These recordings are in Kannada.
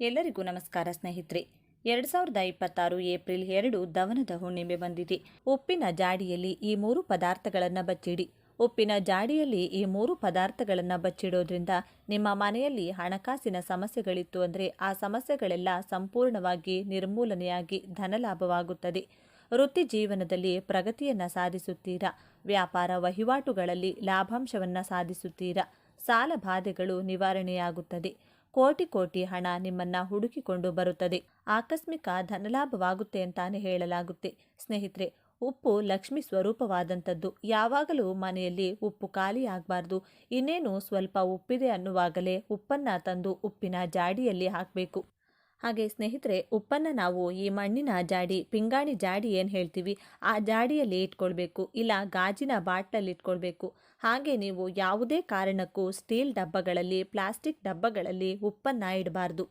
ಎಲ್ಲರಿಗೂ ನಮಸ್ಕಾರ ಸ್ನೇಹಿತರೆ. 2026 ಏಪ್ರಿಲ್ 2 ದವನದ ಹುಣ್ಣಿಮೆ ಬಂದಿದೆ. ಉಪ್ಪಿನ ಜಾಡಿಯಲ್ಲಿ ಈ 3 ಪದಾರ್ಥಗಳನ್ನು ಬಚ್ಚಿಡಿ. ಉಪ್ಪಿನ ಜಾಡಿಯಲ್ಲಿ ಈ 3 ಪದಾರ್ಥಗಳನ್ನು ಬಚ್ಚಿಡೋದ್ರಿಂದ ನಿಮ್ಮ ಮನೆಯಲ್ಲಿ ಹಣಕಾಸಿನ ಸಮಸ್ಯೆಗಳಿತ್ತು ಅಂದರೆ ಆ ಸಮಸ್ಯೆಗಳೆಲ್ಲ ಸಂಪೂರ್ಣವಾಗಿ ನಿರ್ಮೂಲನೆಯಾಗಿ ಧನಲಾಭವಾಗುತ್ತದೆ. ವೃತ್ತಿ ಜೀವನದಲ್ಲಿ ಪ್ರಗತಿಯನ್ನು ಸಾಧಿಸುತ್ತೀರಾ. ವ್ಯಾಪಾರ ವಹಿವಾಟುಗಳಲ್ಲಿ ಲಾಭಾಂಶವನ್ನು ಸಾಧಿಸುತ್ತೀರಾ. ಸಾಲ ಬಾಧೆಗಳು ನಿವಾರಣೆಯಾಗುತ್ತದೆ. ಕೋಟಿ ಕೋಟಿ ಹಣ ನಿಮ್ಮನ್ನ ಹುಡುಕಿಕೊಂಡು ಬರುತ್ತದೆ. ಆಕಸ್ಮಿಕ ಧನಲಾಭವಾಗುತ್ತೆ ಅಂತಾನೆ ಹೇಳಲಾಗುತ್ತೆ. ಸ್ನೇಹಿತರೆ, ಉಪ್ಪು ಲಕ್ಷ್ಮಿ ಸ್ವರೂಪವಾದಂಥದ್ದು. ಯಾವಾಗಲೂ ಮನೆಯಲ್ಲಿ ಉಪ್ಪು ಖಾಲಿ ಆಗಬಾರ್ದು. ಇನ್ನೇನು ಸ್ವಲ್ಪ ಉಪ್ಪಿದೆ ಅನ್ನುವಾಗಲೇ ಉಪ್ಪನ್ನು ತಂದು ಉಪ್ಪಿನ ಜಾಡಿಯಲ್ಲಿ ಹಾಕಬೇಕು. ಹಾಗೆ ಸ್ನೇಹಿತರೆ, ಉಪ್ಪನ್ನು ನಾವು ಈ ಮಣ್ಣಿನ ಜಾಡಿ, ಪಿಂಗಾಣಿ ಜಾಡಿ ಏನು ಹೇಳ್ತೀವಿ, ಆ ಜಾಡಿಯಲ್ಲಿ ಇಟ್ಕೊಳ್ಬೇಕು. ಇಲ್ಲ ಗಾಜಿನ ಬಾಟ್ಲಲ್ಲಿ ಇಟ್ಕೊಳ್ಬೇಕು. ಹಾಗೆ ನೀವು ಯಾವುದೇ ಕಾರಣಕ್ಕೂ ಸ್ಟೀಲ್ ಡಬ್ಬಗಳಲ್ಲಿ, ಪ್ಲಾಸ್ಟಿಕ್ ಡಬ್ಬಗಳಲ್ಲಿ ಉಪ್ಪನ್ನು ಇಡಬಾರ್ದು.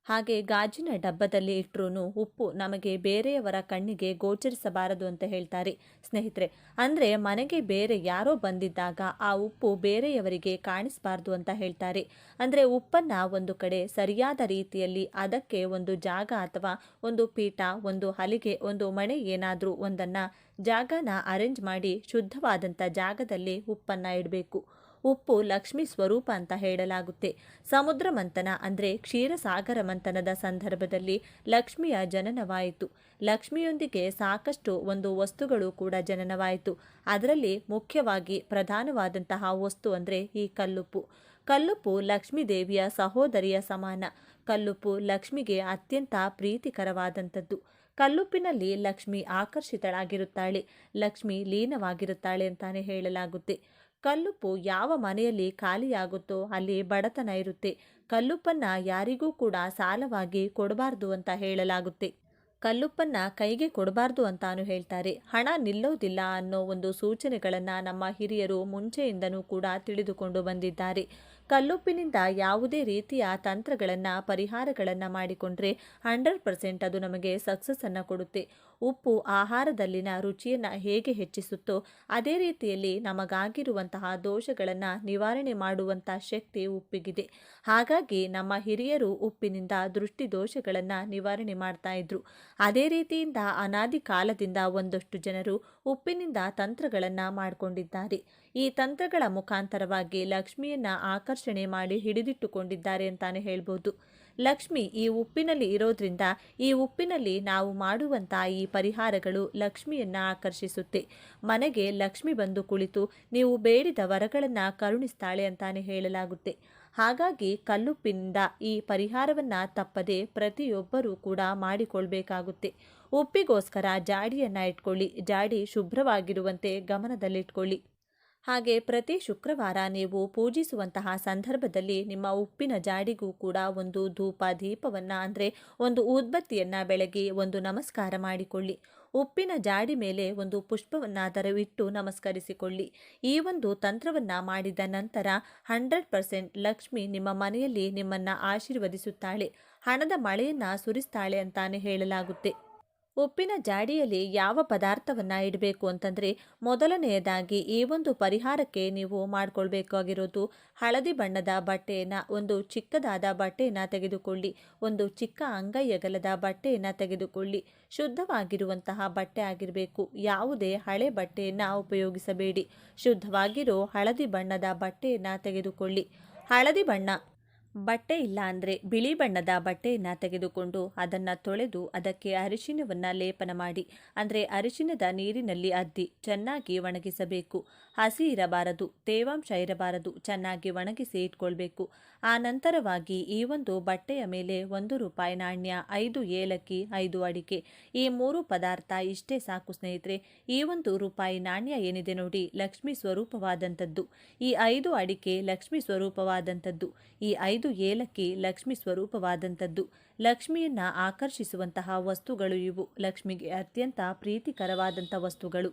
ಹಾಗೆ ಗಾಜಿನ ಡಬ್ಬದಲ್ಲಿ ಇಟ್ಟರೂ ಉಪ್ಪು ನಮಗೆ ಬೇರೆಯವರ ಕಣ್ಣಿಗೆ ಗೋಚರಿಸಬಾರದು ಅಂತ ಹೇಳ್ತಾರೆ ಸ್ನೇಹಿತರೆ. ಅಂದರೆ ಮನೆಗೆ ಬೇರೆ ಯಾರೋ ಬಂದಿದ್ದಾಗ ಆ ಉಪ್ಪು ಬೇರೆಯವರಿಗೆ ಕಾಣಿಸಬಾರ್ದು ಅಂತ ಹೇಳ್ತಾರೆ. ಅಂದರೆ ಉಪ್ಪನ್ನು ಒಂದು ಕಡೆ ಸರಿಯಾದ ರೀತಿಯಲ್ಲಿ ಅದಕ್ಕೆ ಒಂದು ಜಾಗ ಅಥವಾ ಒಂದು ಪೀಠ, ಒಂದು ಹಲಿಗೆ, ಒಂದು ಮಣೆ ಏನಾದರೂ ಒಂದನ್ನು ಜಾಗನ ಅರೇಂಜ್ ಮಾಡಿ ಶುದ್ಧವಾದಂಥ ಜಾಗದಲ್ಲಿ ಉಪ್ಪನ್ನು ಇಡಬೇಕು. ಉಪ್ಪು ಲಕ್ಷ್ಮಿ ಸ್ವರೂಪ ಅಂತ ಹೇಳಲಾಗುತ್ತೆ. ಸಮುದ್ರ ಮಂಥನ ಅಂದರೆ ಕ್ಷೀರಸಾಗರ ಮಂಥನದ ಸಂದರ್ಭದಲ್ಲಿ ಲಕ್ಷ್ಮಿಯ ಜನನವಾಯಿತು. ಲಕ್ಷ್ಮಿಯೊಂದಿಗೆ ಸಾಕಷ್ಟು ಒಂದು ವಸ್ತುಗಳು ಕೂಡ ಜನನವಾಯಿತು. ಅದರಲ್ಲಿ ಮುಖ್ಯವಾಗಿ ಪ್ರಧಾನವಾದಂತಹ ವಸ್ತು ಅಂದರೆ ಈ ಕಲ್ಲುಪ್ಪು. ಕಲ್ಲುಪ್ಪು ಲಕ್ಷ್ಮೀ ದೇವಿಯ ಸಹೋದರಿಯ ಸಮಾನ. ಕಲ್ಲುಪ್ಪು ಲಕ್ಷ್ಮಿಗೆ ಅತ್ಯಂತ ಪ್ರೀತಿಕರವಾದಂಥದ್ದು. ಕಲ್ಲುಪ್ಪಿನಲ್ಲಿ ಲಕ್ಷ್ಮಿ ಆಕರ್ಷಿತಳಾಗಿರುತ್ತಾಳೆ, ಲಕ್ಷ್ಮಿ ಲೀನವಾಗಿರುತ್ತಾಳೆ ಅಂತಾನೆ ಹೇಳಲಾಗುತ್ತೆ. ಕಲ್ಲುಪ್ಪು ಯಾವ ಮನೆಯಲ್ಲಿ ಖಾಲಿಯಾಗುತ್ತೋ ಅಲ್ಲಿ ಬಡತನ ಇರುತ್ತೆ. ಕಲ್ಲುಪ್ಪನ್ನು ಯಾರಿಗೂ ಕೂಡ ಸಾಲವಾಗಿ ಕೊಡಬಾರ್ದು ಅಂತ ಹೇಳಲಾಗುತ್ತೆ. ಕಲ್ಲುಪ್ಪನ್ನು ಕೈಗೆ ಕೊಡಬಾರ್ದು ಅಂತಾನು ಹೇಳ್ತಾರೆ. ಹಣ ನಿಲ್ಲೋದಿಲ್ಲ ಅನ್ನೋ ಒಂದು ಸೂಚನೆಗಳನ್ನು ನಮ್ಮ ಹಿರಿಯರು ಮುಂಚೆಯಿಂದನೂ ಕೂಡ ತಿಳಿದುಕೊಂಡು ಬಂದಿದ್ದಾರೆ. ಕಲ್ಲುಪ್ಪಿನಿಂದ ಯಾವುದೇ ರೀತಿಯ ತಂತ್ರಗಳನ್ನು, ಪರಿಹಾರಗಳನ್ನು ಮಾಡಿಕೊಂಡ್ರೆ 100% ಅದು ನಮಗೆ ಸಕ್ಸಸ್ಸನ್ನು ಕೊಡುತ್ತೆ. ಉಪ್ಪು ಆಹಾರದಲ್ಲಿನ ರುಚಿಯನ್ನು ಹೇಗೆ ಹೆಚ್ಚಿಸುತ್ತೋ ಅದೇ ರೀತಿಯಲ್ಲಿ ನಮಗಾಗಿರುವಂತಹ ದೋಷಗಳನ್ನು ನಿವಾರಣೆ ಮಾಡುವಂಥ ಶಕ್ತಿ ಉಪ್ಪಿಗಿದೆ. ಹಾಗಾಗಿ ನಮ್ಮ ಹಿರಿಯರು ಉಪ್ಪಿನಿಂದ ದೃಷ್ಟಿ ದೋಷಗಳನ್ನು ನಿವಾರಣೆ ಮಾಡ್ತಾ ಇದ್ರು. ಅದೇ ರೀತಿಯಿಂದ ಅನಾದಿ ಕಾಲದಿಂದ ಒಂದಷ್ಟು ಜನರು ಉಪ್ಪಿನಿಂದ ತಂತ್ರಗಳನ್ನು ಮಾಡಿಕೊಂಡಿದ್ದಾರೆ. ಈ ತಂತ್ರಗಳ ಮುಖಾಂತರವಾಗಿ ಲಕ್ಷ್ಮಿಯನ್ನು ಆಕರ್ಷಣೆ ಮಾಡಿ ಹಿಡಿದಿಟ್ಟುಕೊಂಡಿದ್ದಾರೆ ಅಂತಾನೆ ಹೇಳ್ಬೋದು. ಲಕ್ಷ್ಮಿ ಈ ಉಪ್ಪಿನಲ್ಲಿ ಇರೋದ್ರಿಂದ ಈ ಉಪ್ಪಿನಲ್ಲಿ ನಾವು ಮಾಡುವಂಥ ಈ ಪರಿಹಾರಗಳು ಲಕ್ಷ್ಮಿಯನ್ನು ಆಕರ್ಷಿಸುತ್ತೆ. ಮನೆಗೆ ಲಕ್ಷ್ಮಿ ಬಂದು ಕುಳಿತು ನೀವು ಬೇಡಿದ ವರಗಳನ್ನು ಕರುಣಿಸ್ತಾಳೆ ಅಂತಾನೆ ಹೇಳಲಾಗುತ್ತೆ. ಹಾಗಾಗಿ ಕಲ್ಲುಪ್ಪಿನಿಂದ ಈ ಪರಿಹಾರವನ್ನು ತಪ್ಪದೆ ಪ್ರತಿಯೊಬ್ಬರೂ ಕೂಡ ಮಾಡಿಕೊಳ್ಬೇಕಾಗುತ್ತೆ. ಉಪ್ಪಿಗೋಸ್ಕರ ಜಾಡಿಯನ್ನು ಇಟ್ಕೊಳ್ಳಿ. ಜಾಡಿ ಶುಭ್ರವಾಗಿರುವಂತೆ ಗಮನದಲ್ಲಿಟ್ಕೊಳ್ಳಿ. ಹಾಗೆ ಪ್ರತಿ ಶುಕ್ರವಾರ ನೀವು ಪೂಜಿಸುವಂತಹ ಸಂದರ್ಭದಲ್ಲಿ ನಿಮ್ಮ ಉಪ್ಪಿನ ಜಾಡಿಗೂ ಕೂಡ ಒಂದು ಧೂಪ ದೀಪವನ್ನು ಅಂದರೆ ಒಂದು ಊದ್ಬತ್ತಿಯನ್ನು ಬೆಳಗಿ ಒಂದು ನಮಸ್ಕಾರ ಮಾಡಿಕೊಳ್ಳಿ. ಉಪ್ಪಿನ ಜಾಡಿ ಮೇಲೆ ಒಂದು ಪುಷ್ಪವನ್ನಾದರೂ ಇಟ್ಟು ನಮಸ್ಕರಿಸಿಕೊಳ್ಳಿ. ಈ ಒಂದು ತಂತ್ರವನ್ನು ಮಾಡಿದ ನಂತರ 100% ಲಕ್ಷ್ಮಿ ನಿಮ್ಮ ಮನೆಯಲ್ಲಿ ನಿಮ್ಮನ್ನು ಆಶೀರ್ವದಿಸುತ್ತಾಳೆ, ಹಣದ ಮಳೆಯನ್ನು ಸುರಿಸ್ತಾಳೆ ಅಂತಾನೆ ಹೇಳಲಾಗುತ್ತೆ. ಉಪ್ಪಿನ ಜಾಡಿಯಲ್ಲಿ ಯಾವ ಪದಾರ್ಥವನ್ನು ಇಡಬೇಕು ಅಂತಂದರೆ, ಮೊದಲನೆಯದಾಗಿ ಈ ಒಂದು ಪರಿಹಾರಕ್ಕೆ ನೀವು ಮಾಡಿಕೊಳ್ಬೇಕಾಗಿರೋದು ಹಳದಿ ಬಣ್ಣದ ಬಟ್ಟೆಯನ್ನು, ಒಂದು ಚಿಕ್ಕದಾದ ಬಟ್ಟೆಯನ್ನು ತೆಗೆದುಕೊಳ್ಳಿ. ಒಂದು ಚಿಕ್ಕ ಅಂಗೈ ಅಗಲದ ಬಟ್ಟೆಯನ್ನು ತೆಗೆದುಕೊಳ್ಳಿ. ಶುದ್ಧವಾಗಿರುವಂತಹ ಬಟ್ಟೆ ಆಗಿರಬೇಕು. ಯಾವುದೇ ಹಳೆ ಬಟ್ಟೆಯನ್ನು ಉಪಯೋಗಿಸಬೇಡಿ. ಶುದ್ಧವಾಗಿರೋ ಹಳದಿ ಬಣ್ಣದ ಬಟ್ಟೆಯನ್ನು ತೆಗೆದುಕೊಳ್ಳಿ. ಹಳದಿ ಬಣ್ಣ ಬಟ್ಟೆ ಇಲ್ಲ ಅಂದರೆ ಬಿಳಿ ಬಣ್ಣದ ಬಟ್ಟೆಯನ್ನು ತೆಗೆದುಕೊಂಡು ಅದನ್ನು ತೊಳೆದು ಅದಕ್ಕೆ ಅರಿಶಿನವನ್ನು ಲೇಪನ ಮಾಡಿ, ಅಂದರೆ ಅರಿಶಿನದ ನೀರಿನಲ್ಲಿ ಅದ್ದಿ ಚೆನ್ನಾಗಿ ಒಣಗಿಸಬೇಕು. ಹಸಿ ಇರಬಾರದು, ತೇವಾಂಶ ಇರಬಾರದು, ಚೆನ್ನಾಗಿ ಒಣಗಿಸಿ ಇಟ್ಕೊಳ್ಬೇಕು. ಆ ನಂತರವಾಗಿ ಈ ಒಂದು ಬಟ್ಟೆಯ ಮೇಲೆ ₹1 ನಾಣ್ಯ, 5 ಏಲಕ್ಕಿ, 5 ಅಡಿಕೆ, ಈ 3 ಪದಾರ್ಥ ಇಷ್ಟೇ ಸಾಕು ಸ್ನೇಹಿತರೆ. ಈ ₹1 ನಾಣ್ಯ ಏನಿದೆ ನೋಡಿ, ಲಕ್ಷ್ಮಿ ಸ್ವರೂಪವಾದಂಥದ್ದು. ಈ 5 ಅಡಿಕೆ ಲಕ್ಷ್ಮಿ ಸ್ವರೂಪವಾದಂಥದ್ದು. ಈ 5 ಏಲಕ್ಕಿ ಲಕ್ಷ್ಮಿ ಸ್ವರೂಪವಾದಂಥದ್ದು. ಲಕ್ಷ್ಮಿಯನ್ನು ಆಕರ್ಷಿಸುವಂತಹ ವಸ್ತುಗಳು ಇವು. ಲಕ್ಷ್ಮಿಗೆ ಅತ್ಯಂತ ಪ್ರೀತಿಕರವಾದಂಥ ವಸ್ತುಗಳು.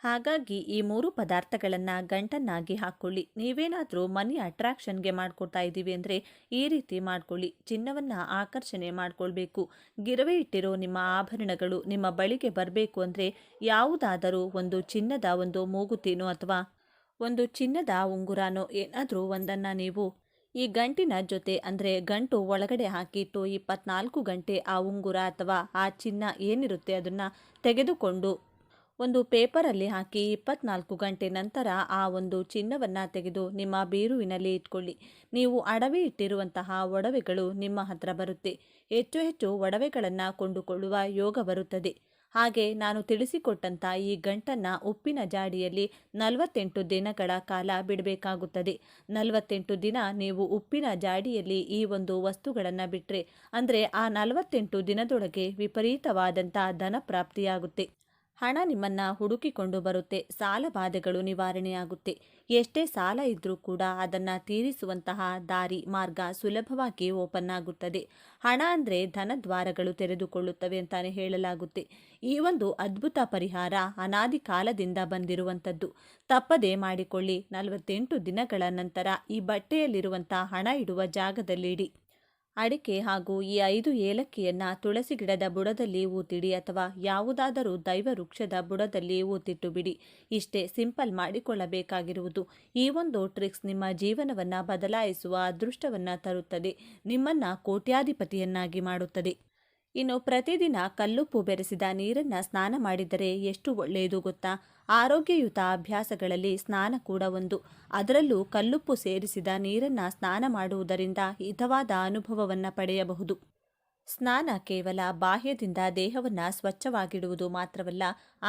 ಹಾಗಾಗಿ ಈ 3 ಪದಾರ್ಥಗಳನ್ನು ಗಂಟನ್ನಾಗಿ ಹಾಕ್ಕೊಳ್ಳಿ. ನೀವೇನಾದರೂ ಮನಿ ಅಟ್ರಾಕ್ಷನ್ಗೆ ಮಾಡ್ಕೊಳ್ತಾ ಇದ್ದೀವಿ ಅಂದರೆ ಈ ರೀತಿ ಮಾಡ್ಕೊಳ್ಳಿ. ಚಿನ್ನವನ್ನು ಆಕರ್ಷಣೆ ಮಾಡ್ಕೊಳ್ಬೇಕು. ಗಿರವಿ ಇಟ್ಟಿರೋ ನಿಮ್ಮ ಆಭರಣಗಳು ನಿಮ್ಮ ಬಳಿಗೆ ಬರಬೇಕು ಅಂದರೆ ಯಾವುದಾದರೂ ಒಂದು ಚಿನ್ನದ ಒಂದು ಮೂಗುತಿನೋ ಅಥವಾ ಒಂದು ಚಿನ್ನದ ಉಂಗುರನೋ ಏನಾದರೂ ಒಂದನ್ನು ನೀವು ಈ ಗಂಟಿನ ಜೊತೆ ಅಂದರೆ ಗಂಟು ಒಳಗಡೆ ಹಾಕಿಟ್ಟು 24 ಗಂಟೆ ಆ ಉಂಗುರ ಅಥವಾ ಆ ಚಿನ್ನ ಏನಿರುತ್ತೆ ಅದನ್ನು ತೆಗೆದುಕೊಂಡು ಒಂದು ಪೇಪರಲ್ಲಿ ಹಾಕಿ 24 ಗಂಟೆ ನಂತರ ಆ ಒಂದು ಚಿನ್ನವನ್ನು ತೆಗೆದು ನಿಮ್ಮ ಬೀರುವಿನಲ್ಲಿ ಇಟ್ಕೊಳ್ಳಿ. ನೀವು ಅಡವಿ ಇಟ್ಟಿರುವಂತಹ ಒಡವೆಗಳು ನಿಮ್ಮ ಹತ್ರ ಬರುತ್ತೆ. ಹೆಚ್ಚು ಹೆಚ್ಚು ಒಡವೆಗಳನ್ನು ಕೊಂಡುಕೊಳ್ಳುವ ಯೋಗ ಬರುತ್ತದೆ. ಹಾಗೆ ನಾನು ತಿಳಿಸಿಕೊಟ್ಟಂಥ ಈ ಗಂಟನ್ನು ಉಪ್ಪಿನ ಜಾಡಿಯಲ್ಲಿ 48 ದಿನಗಳ ಕಾಲ ಬಿಡಬೇಕಾಗುತ್ತದೆ. 48 ದಿನ ನೀವು ಉಪ್ಪಿನ ಜಾಡಿಯಲ್ಲಿ ಈ ಒಂದು ವಸ್ತುಗಳನ್ನು ಬಿಟ್ಟರೆ ಅಂದರೆ ಆ 48 ದಿನದೊಳಗೆ ವಿಪರೀತವಾದಂಥ ಧನ ಪ್ರಾಪ್ತಿಯಾಗುತ್ತೆ. ಹಣ ನಿಮ್ಮನ್ನು ಹುಡುಕಿಕೊಂಡು ಬರುತ್ತೆ. ಸಾಲ ಬಾಧೆಗಳು ನಿವಾರಣೆಯಾಗುತ್ತೆ. ಎಷ್ಟೇ ಸಾಲ ಇದ್ದರೂ ಕೂಡ ಅದನ್ನು ತೀರಿಸುವಂತಹ ದಾರಿ ಮಾರ್ಗ ಸುಲಭವಾಗಿ ಓಪನ್ ಆಗುತ್ತದೆ. ಹಣ ಅಂದರೆ ಧನದ್ವಾರಗಳು ತೆರೆದುಕೊಳ್ಳುತ್ತವೆ ಅಂತಾನೆ ಹೇಳಲಾಗುತ್ತೆ. ಈ ಒಂದು ಅದ್ಭುತ ಪರಿಹಾರ ಅನಾದಿ ಕಾಲದಿಂದ ಬಂದಿರುವಂಥದ್ದು. ತಪ್ಪದೇ ಮಾಡಿಕೊಳ್ಳಿ. 48 ದಿನಗಳ ನಂತರ ಈ ಬಟ್ಟೆಯಲ್ಲಿರುವಂಥ ಹಣ ಇಡುವ ಜಾಗದಲ್ಲಿಡಿ. ಅಡಿಕೆ ಹಾಗೂ ಈ 5 ಏಲಕ್ಕಿಯನ್ನು ತುಳಸಿ ಗಿಡದ ಬುಡದಲ್ಲಿ ಊತಿಡಿ ಅಥವಾ ಯಾವುದಾದರೂ ದೈವ ವೃಕ್ಷದ ಬುಡದಲ್ಲಿ ಊತಿಟ್ಟು ಬಿಡಿ. ಇಷ್ಟೇ ಸಿಂಪಲ್ ಮಾಡಿಕೊಳ್ಳಬೇಕಾಗಿರುವುದು. ಈ ಒಂದು ಟ್ರಿಕ್ಸ್ ನಿಮ್ಮ ಜೀವನವನ್ನು ಬದಲಾಯಿಸುವ ಅದೃಷ್ಟವನ್ನು ತರುತ್ತದೆ. ನಿಮ್ಮನ್ನು ಕೋಟ್ಯಾಧಿಪತಿಯನ್ನಾಗಿ ಮಾಡುತ್ತದೆ. ಇನ್ನು ಪ್ರತಿದಿನ ಕಲ್ಲುಪ್ಪು ಬೆರೆಸಿದ ನೀರನ್ನು ಸ್ನಾನ ಮಾಡಿದರೆ ಎಷ್ಟು ಒಳ್ಳೆಯದು ಗೊತ್ತಾ? ಆರೋಗ್ಯಯುತ ಅಭ್ಯಾಸಗಳಲ್ಲಿ ಸ್ನಾನ ಕೂಡ ಒಂದು. ಅದರಲ್ಲೂ ಕಲ್ಲುಪ್ಪು ಸೇರಿಸಿದ ನೀರನ್ನು ಸ್ನಾನ ಮಾಡುವುದರಿಂದ ಹಿತವಾದ ಅನುಭವವನ್ನು ಪಡೆಯಬಹುದು. ಸ್ನಾನ ಕೇವಲ ಬಾಹ್ಯದಿಂದ ದೇಹವನ್ನು ಸ್ವಚ್ಛವಾಗಿಡುವುದು ಮಾತ್ರವಲ್ಲ,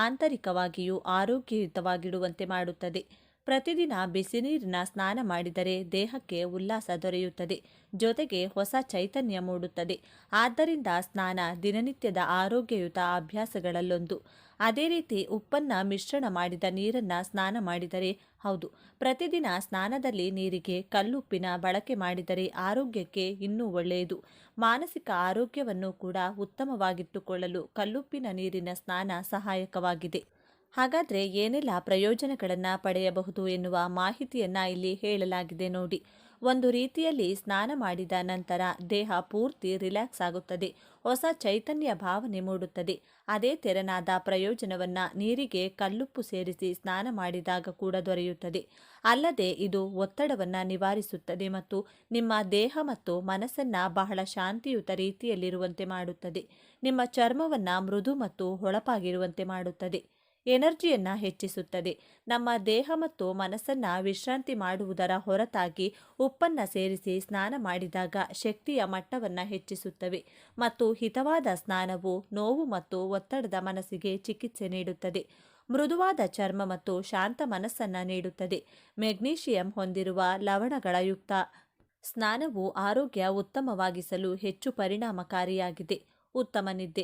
ಆಂತರಿಕವಾಗಿಯೂ ಆರೋಗ್ಯಯುತವಾಗಿಡುವಂತೆ ಮಾಡುತ್ತದೆ. ಪ್ರತಿದಿನ ಬಿಸಿ ನೀರಿನ ಸ್ನಾನ ಮಾಡಿದರೆ ದೇಹಕ್ಕೆ ಉಲ್ಲಾಸ ದೊರೆಯುತ್ತದೆ, ಜೊತೆಗೆ ಹೊಸ ಚೈತನ್ಯ ಮೂಡುತ್ತದೆ. ಆದ್ದರಿಂದ ಸ್ನಾನ ದಿನನಿತ್ಯದ ಆರೋಗ್ಯಯುತ ಅಭ್ಯಾಸಗಳಲ್ಲೊಂದು. ಅದೇ ರೀತಿ ಉಪ್ಪನ್ನು ಮಿಶ್ರಣ ಮಾಡಿದ ನೀರನ್ನು ಸ್ನಾನ ಮಾಡಿದರೆ, ಹೌದು, ಪ್ರತಿದಿನ ಸ್ನಾನದಲ್ಲಿ ನೀರಿಗೆ ಕಲ್ಲುಪ್ಪಿನ ಬಳಕೆ ಮಾಡಿದರೆ ಆರೋಗ್ಯಕ್ಕೆ ಇನ್ನೂ ಒಳ್ಳೆಯದು. ಮಾನಸಿಕ ಆರೋಗ್ಯವನ್ನು ಕೂಡ ಉತ್ತಮವಾಗಿಟ್ಟುಕೊಳ್ಳಲು ಕಲ್ಲುಪ್ಪಿನ ನೀರಿನ ಸ್ನಾನ ಸಹಾಯಕವಾಗಿದೆ. ಹಾಗಾದರೆ ಏನೆಲ್ಲ ಪ್ರಯೋಜನಗಳನ್ನು ಪಡೆಯಬಹುದು ಎನ್ನುವ ಮಾಹಿತಿಯನ್ನು ಇಲ್ಲಿ ಹೇಳಲಾಗಿದೆ ನೋಡಿ. ಒಂದು ರೀತಿಯಲ್ಲಿ ಸ್ನಾನ ಮಾಡಿದ ನಂತರ ದೇಹ ಪೂರ್ತಿ ರಿಲ್ಯಾಕ್ಸ್ ಆಗುತ್ತದೆ, ಹೊಸ ಚೈತನ್ಯ ಭಾವನೆ ಮೂಡುತ್ತದೆ. ಅದೇ ತೆರನಾದ ಪ್ರಯೋಜನವನ್ನು ನೀರಿಗೆ ಕಲ್ಲುಪ್ಪು ಸೇರಿಸಿ ಸ್ನಾನ ಮಾಡಿದಾಗ ಕೂಡ ದೊರೆಯುತ್ತದೆ. ಅಲ್ಲದೆ ಇದು ಒತ್ತಡವನ್ನು ನಿವಾರಿಸುತ್ತದೆ ಮತ್ತು ನಿಮ್ಮ ದೇಹ ಮತ್ತು ಮನಸ್ಸನ್ನು ಬಹಳ ಶಾಂತಿಯುತ ರೀತಿಯಲ್ಲಿರುವಂತೆ ಮಾಡುತ್ತದೆ. ನಿಮ್ಮ ಚರ್ಮವನ್ನು ಮೃದು ಮತ್ತು ಹೊಳಪಾಗಿರುವಂತೆ ಮಾಡುತ್ತದೆ. ಎನರ್ಜಿಯನ್ನು ಹೆಚ್ಚಿಸುತ್ತದೆ. ನಮ್ಮ ದೇಹ ಮತ್ತು ಮನಸ್ಸನ್ನು ವಿಶ್ರಾಂತಿ ಮಾಡುವುದರ ಹೊರತಾಗಿ ಉಪ್ಪನ್ನು ಸೇರಿಸಿ ಸ್ನಾನ ಮಾಡಿದಾಗ ಶಕ್ತಿಯ ಮಟ್ಟವನ್ನು ಹೆಚ್ಚಿಸುತ್ತವೆ ಮತ್ತು ಹಿತವಾದ ಸ್ನಾನವು ನೋವು ಮತ್ತು ಒತ್ತಡದ ಮನಸ್ಸಿಗೆ ಚಿಕಿತ್ಸೆ ನೀಡುತ್ತದೆ. ಮೃದುವಾದ ಚರ್ಮ ಮತ್ತು ಶಾಂತ ಮನಸ್ಸನ್ನು ನೀಡುತ್ತದೆ. ಮೆಗ್ನೀಷಿಯಂ ಹೊಂದಿರುವ ಲವಣಗಳ ಯುಕ್ತ ಸ್ನಾನವು ಆರೋಗ್ಯ ಉತ್ತಮವಾಗಿಸಲು ಹೆಚ್ಚು ಪರಿಣಾಮಕಾರಿಯಾಗಿದೆ. ಉತ್ತಮ ನಿದ್ದೆ.